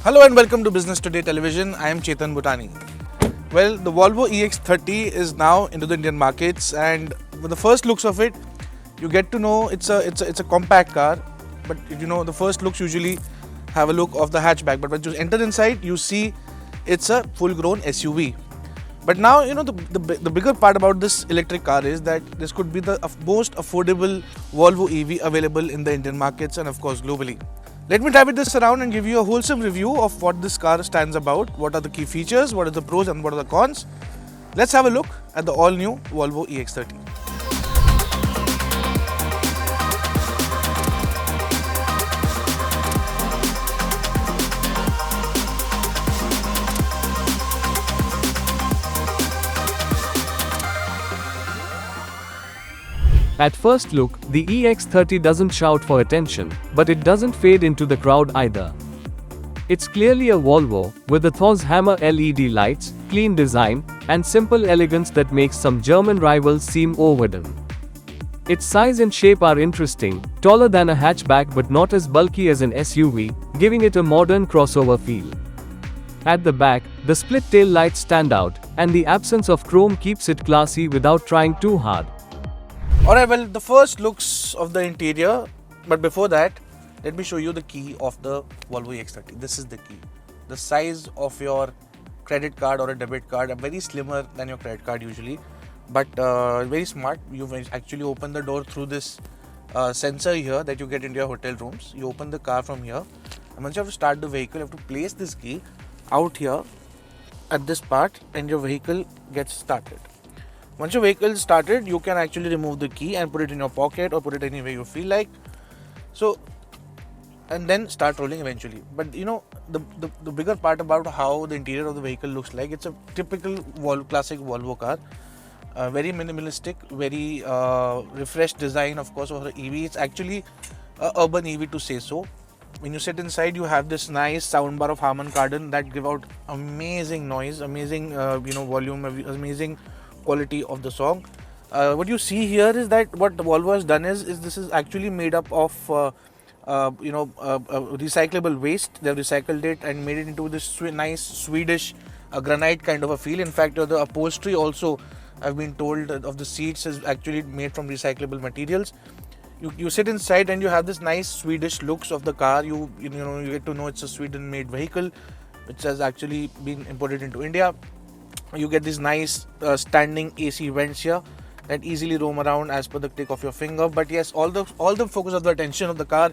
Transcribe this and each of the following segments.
Hello and welcome to Business Today Television. I am Chetan Bhutani. Well, the Volvo EX30 is now into the Indian markets, and with the first looks of it, you get to know it's a compact car. But the first looks usually have a look of the hatchback. But when you enter inside, you see it's a full-grown SUV. But now the bigger part about this electric car is that this could be the most affordable Volvo EV available in the Indian markets and of course globally. Let me drive this around and give you a wholesome review of what this car stands about, what are the key features, what are the pros and what are the cons. Let's have a look at the all-new Volvo EX30. At first look, the EX30 doesn't shout for attention, but it doesn't fade into the crowd either. It's clearly a Volvo, with the Thor's Hammer LED lights, clean design, and simple elegance that makes some German rivals seem overdone. Its size and shape are interesting, taller than a hatchback but not as bulky as an SUV, giving it a modern crossover feel. At the back, the split tail lights stand out, and the absence of chrome keeps it classy without trying too hard. Alright, well, the first looks of the interior, but before that, let me show you the key of the Volvo EX30. This is the key. The size of your credit card or a debit card are very slimmer than your credit card usually, but very smart. You actually open the door through this sensor here that you get into your hotel rooms. You open the car from here, and once you have to start the vehicle, you have to place this key out here at this part, and your vehicle gets started. Once your vehicle is started, you can actually remove the key and put it in your pocket or put it anywhere you feel like. So, and then start rolling eventually. But the bigger part about how the interior of the vehicle looks like, it's a typical classic Volvo car. Very minimalistic, very refreshed design, of course, for the EV. It's actually an urban EV to say so. When you sit inside, you have this nice soundbar of Harman Kardon that give out amazing noise, amazing volume, amazing quality of the song. What you see here is that what Volvo has done is this is actually made up of recyclable waste. They have recycled it and made it into this nice Swedish granite kind of a feel. In fact, the upholstery also, I've been told, of the seats is actually made from recyclable materials. You sit inside and you have this nice Swedish looks of the car. You get to know it's a Sweden-made vehicle which has actually been imported into India. You get these nice standing AC vents here that easily roam around as per the click of your finger. But yes, all the focus of the attention of the car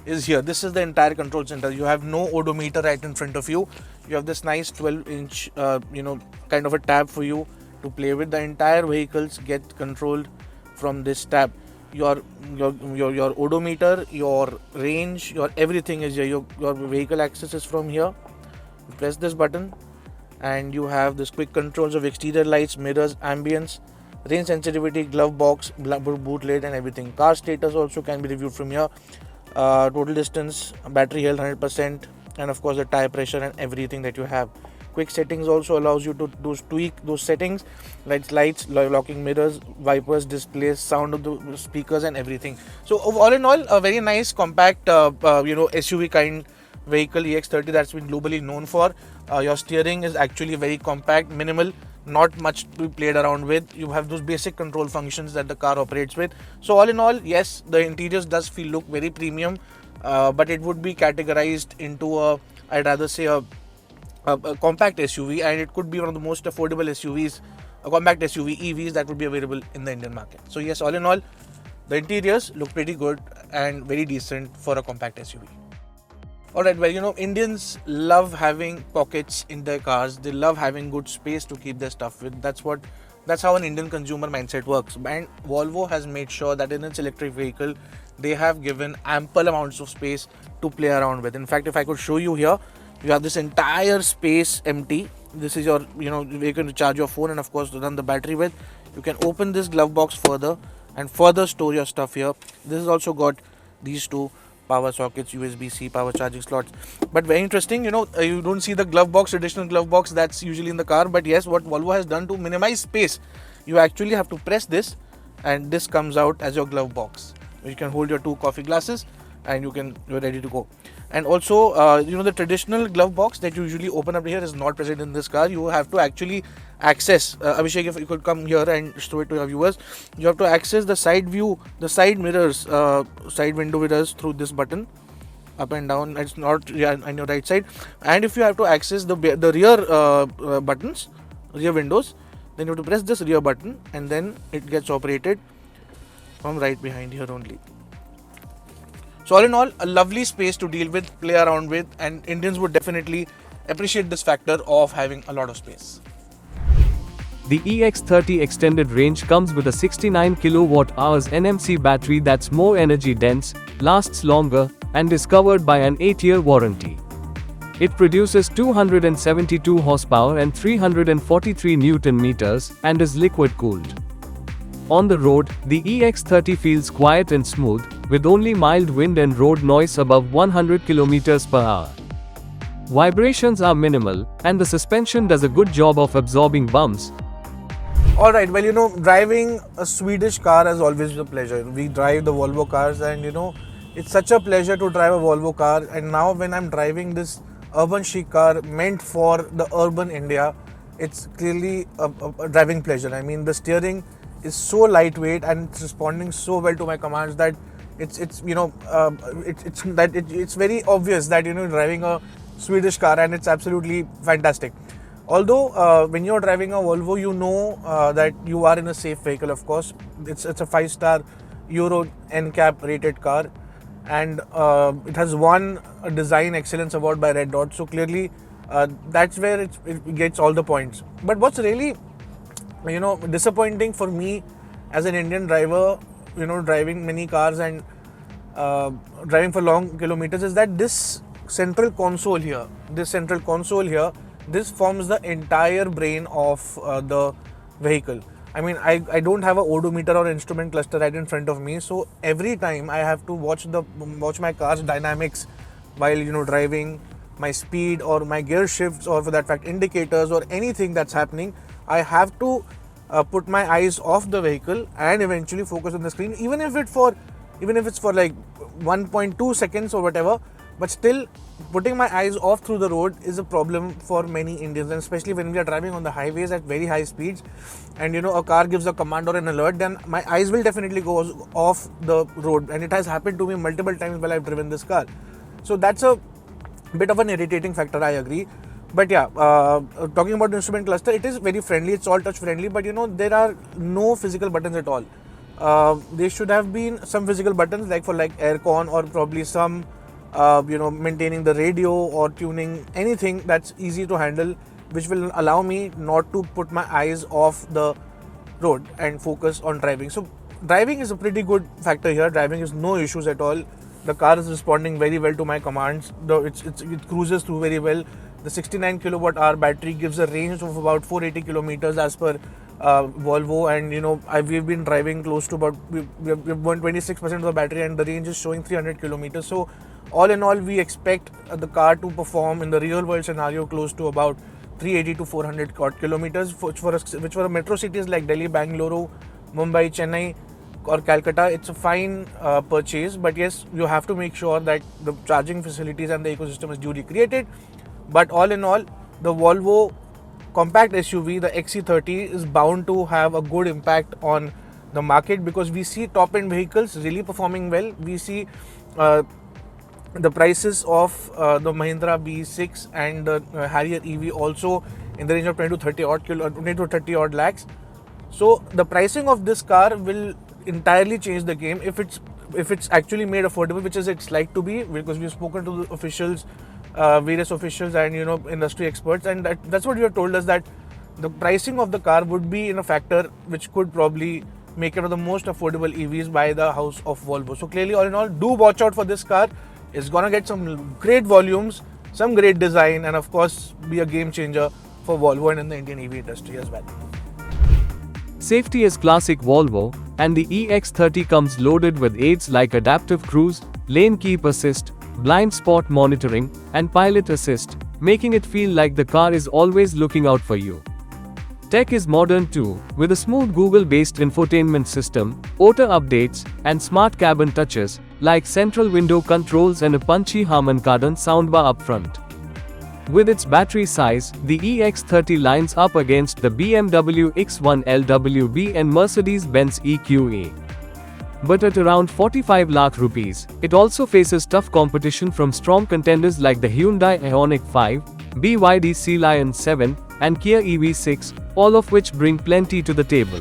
is here. This is the entire control center. You have no odometer right in front of you. You have this nice 12-inch kind of a tab for you to play with. The entire vehicles get controlled from this tab. Your odometer, your range, your everything is here. Your vehicle access is from here. You press this button and you have this quick controls of exterior lights, mirrors, ambience, range sensitivity, glove box, boot lid and everything. Car status also can be reviewed from here. Total distance, battery health 100%, and of course the tire pressure and everything that you have. Quick settings also allows you to tweak those settings, like lights, locking mirrors, wipers, displays, sound of the speakers and everything. So all in all, a very nice compact SUV kind vehicle, EX30, that's been globally known for. Your steering is actually very compact, minimal, not much to be played around with. You have those basic control functions that the car operates with. So all in all, yes, the interiors does look very premium, but it would be categorized into I'd rather say a compact SUV, and it could be one of the most affordable SUVs, a compact SUV EVs that would be available in the Indian market. So yes, all in all, the interiors look pretty good and very decent for a compact SUV. Alright, well, Indians love having pockets in their cars. They love having good space to keep their stuff with. That's how an Indian consumer mindset works. And Volvo has made sure that in its electric vehicle, they have given ample amounts of space to play around with. In fact, if I could show you here, you have this entire space empty. This is your, vehicle to charge your phone and of course to run the battery with. You can open this glove box further and further store your stuff here. This has also got these two power sockets, USB-C power charging slots. But very interesting, you don't see the glove box, traditional glove box that's usually in the car. But yes, what Volvo has done to minimize space, you actually have to press this and this comes out as your glove box. You can hold your two coffee glasses and you're ready to go. And also, the traditional glove box that you usually open up here is not present in this car. You have to actually access, Abhishek, if you could come here and show it to your viewers. You have to access the side view, the side mirrors, side window mirrors through this button, up and down. It's not on your right side. And if you have to access the rear buttons, rear windows, then you have to press this rear button, and then it gets operated from right behind here only. So all in all, a lovely space to deal with, play around with, and Indians would definitely appreciate this factor of having a lot of space. The EX30 extended range comes with a 69 kWh NMC battery that's more energy dense, lasts longer, and is covered by an 8-year warranty. It produces 272 horsepower and 343 Newton meters and is liquid cooled. On the road, the EX30 feels quiet and smooth, with only mild wind and road noise above 100 km per hour. Vibrations are minimal, and the suspension does a good job of absorbing bumps. Alright, well, driving a Swedish car has always been a pleasure. We drive the Volvo cars, and it's such a pleasure to drive a Volvo car. And now, when I'm driving this urban chic car meant for the urban India, it's clearly a driving pleasure. I mean, the steering is so lightweight and it's responding so well to my commands that it's very obvious that driving a Swedish car, and it's absolutely fantastic. Although when you're driving a Volvo, that you are in a safe vehicle. Of course, it's a 5-star Euro NCAP rated car, and it has won a design excellence award by Red Dot. So clearly, that's where it gets all the points. But what's really disappointing for me as an Indian driver, driving many cars and driving for long kilometers, is that this central console here, this forms the entire brain of the vehicle. I mean, I don't have a odometer or instrument cluster right in front of me, so every time I have to watch my car's dynamics while driving, my speed or my gear shifts, or for that fact indicators or anything that's happening. I have to put my eyes off the vehicle and eventually focus on the screen, even if it's for like 1.2 seconds or whatever. But still, putting my eyes off through the road is a problem for many Indians, and especially when we are driving on the highways at very high speeds, and a car gives a command or an alert, then my eyes will definitely go off the road, and it has happened to me multiple times while I've driven this car. So that's a bit of an irritating factor, I agree. But yeah, talking about the instrument cluster, it is very friendly, it's all touch friendly, but there are no physical buttons at all. There should have been some physical buttons like aircon, or probably some maintaining the radio or tuning, anything that's easy to handle, which will allow me not to put my eyes off the road and focus on driving. So driving is a pretty good factor here. Driving is no issues at all. The car is responding very well to my commands. It cruises through very well. The 69 kWh battery gives a range of about 480 kilometers as per Volvo, and we've been driving close to about, we've burned 26% of the battery, and the range is showing 300 kilometers. So all in all, we expect the car to perform in the real world scenario close to about 380 to 400 kilometers, which for a metro cities like Delhi, Bangalore, Mumbai, Chennai or Calcutta, it's a fine purchase. But yes, you have to make sure that the charging facilities and the ecosystem is duly created. But all in all, the Volvo compact SUV, the XC30, is bound to have a good impact on the market, because we see top-end vehicles really performing well. We see the prices of the Mahindra B6 and the Harrier EV also in the range of 20 to 30 odd lakhs. So the pricing of this car will entirely change the game if it's actually made affordable, which is it's like to be, because we've spoken to the officials, various officials and industry experts, and that's what you have told us, that the pricing of the car would be in a factor which could probably make it one of the most affordable EVs by the house of Volvo. So clearly, all in all, do watch out for this car. It's gonna get some great volumes, some great design, and of course be a game changer for Volvo and in the Indian EV industry as well. Safety is classic Volvo, and the EX30 comes loaded with aids like adaptive cruise, lane keep assist, blind spot monitoring, and pilot assist, making it feel like the car is always looking out for you. Tech is modern too, with a smooth Google-based infotainment system, auto updates, and smart cabin touches, like central window controls and a punchy Harman Kardon soundbar up front. With its battery size, the EX30 lines up against the BMW X1 LWB and Mercedes-Benz EQA. But at around 45 lakh rupees, it also faces tough competition from strong contenders like the Hyundai Ioniq 5, BYD Sea Lion 7, and Kia EV6, all of which bring plenty to the table.